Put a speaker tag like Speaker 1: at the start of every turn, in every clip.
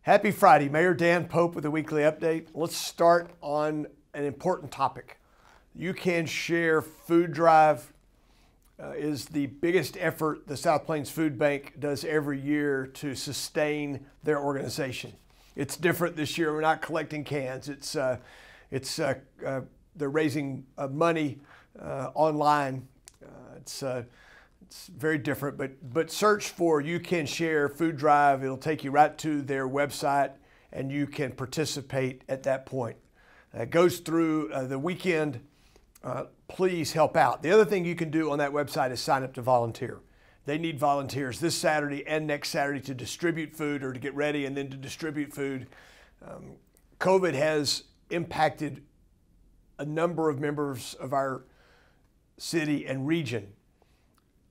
Speaker 1: Happy Friday. Mayor Dan Pope with a weekly update. Let's start on an important topic. You Can Share food drive is the biggest effort the South Plains Food Bank does every year to sustain their organization. It's different this year. We're not collecting cans. They're raising money online. It's very different, but search for You Can Share Food Drive. It'll take you right to their website and you can participate at that point. It goes through the weekend. Please help out. The other thing you can do on that website is sign up to volunteer. They need volunteers this Saturday and next Saturday to distribute food or to get ready and then to distribute food. COVID has impacted a number of members of our city and region,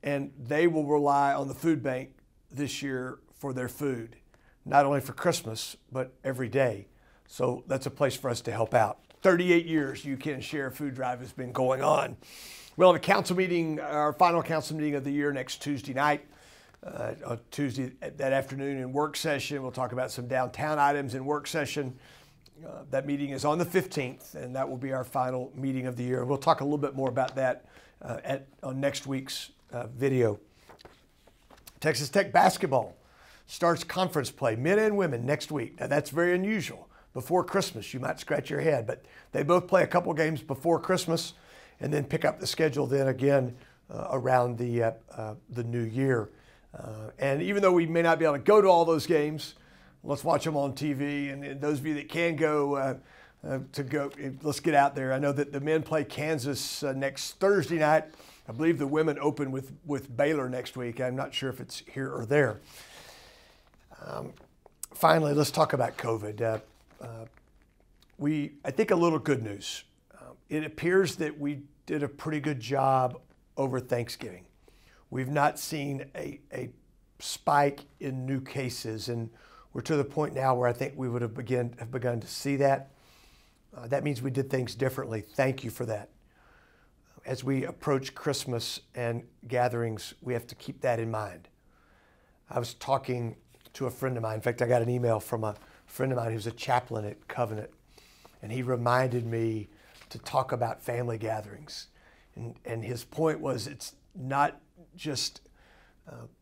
Speaker 1: and they will rely on the food bank this year for their food, not only for Christmas, but every day. So that's a place for us to help out. 38 years You Can Share Food Drive has been going on. We'll have a council meeting, our final council meeting of the year next Tuesday night, Tuesday that afternoon in work session. We'll talk about some downtown items in work session. That meeting is on the 15th, and that will be our final meeting of the year. We'll talk a little bit more about that on next week's video. Texas Tech basketball starts conference play, men and women, next week. Now that's very unusual. Before Christmas, you might scratch your head, but they both play a couple games before Christmas and then pick up the schedule then again around the new year. And even though we may not be able to go to all those games, let's watch them on TV. And those of you that can go, let's get out there. I know that the men play Kansas next Thursday night. I believe the women open with Baylor next week. I'm not sure if it's here or there. Finally, let's talk about COVID. I think a little good news. It appears that we did a pretty good job over Thanksgiving. We've not seen a spike in new cases, and we're to the point now where I think we would have begun to see that. That means we did things differently. Thank you for that. As we approach Christmas and gatherings, we have to keep that in mind. I was talking to a friend of mine. In fact, I got an email from a friend of mine who's a chaplain at Covenant, and he reminded me to talk about family gatherings. And his point was, it's not just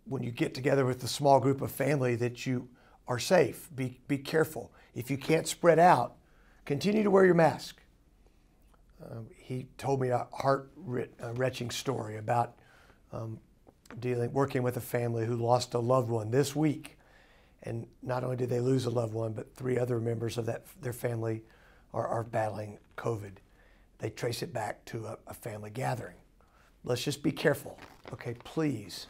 Speaker 1: when you get together with a small group of family that you are safe. Be careful. If you can't spread out, continue to wear your mask. He told me a heart-wrenching story about working with a family who lost a loved one this week. And not only did they lose a loved one, but 3 other members of their family are battling COVID. They trace it back to a family gathering. Let's just be careful, okay? Please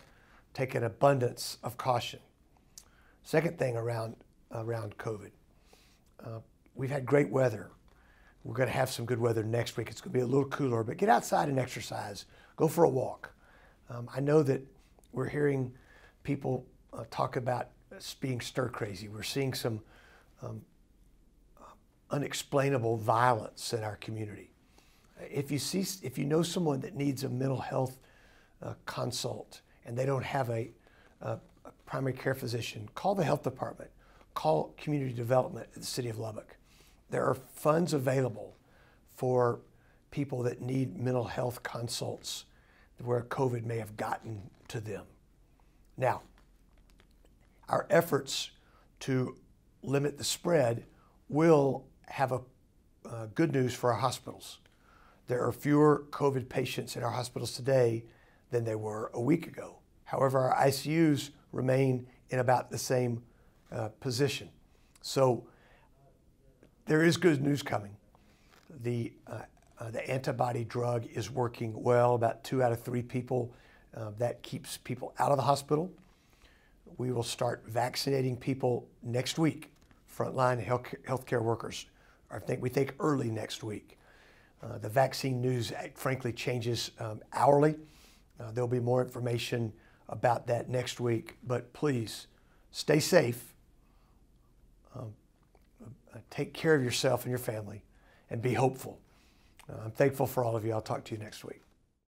Speaker 1: take an abundance of caution. Second thing around COVID, we've had great weather. We're going to have some good weather next week. It's going to be a little cooler, but get outside and exercise. Go for a walk. I know that we're hearing people talk about being stir crazy. We're seeing some unexplainable violence in our community. If you know someone that needs a mental health consult and they don't have a primary care physician, call the health department. Call community development at the city of Lubbock. There are funds available for people that need mental health consults where COVID may have gotten to them. Now, our efforts to limit the spread will have a good news for our hospitals. There are fewer COVID patients in our hospitals today than there were a week ago. However, our ICUs remain in about the same position. So there is good news coming. The antibody drug is working well. About 2 out of 3 people, that keeps people out of the hospital. We will start vaccinating people next week, frontline healthcare workers. We think early next week. The vaccine news, frankly, changes hourly. There'll be more information about that next week, but please stay safe. Take care of yourself and your family, and be hopeful. I'm thankful for all of you. I'll talk to you next week.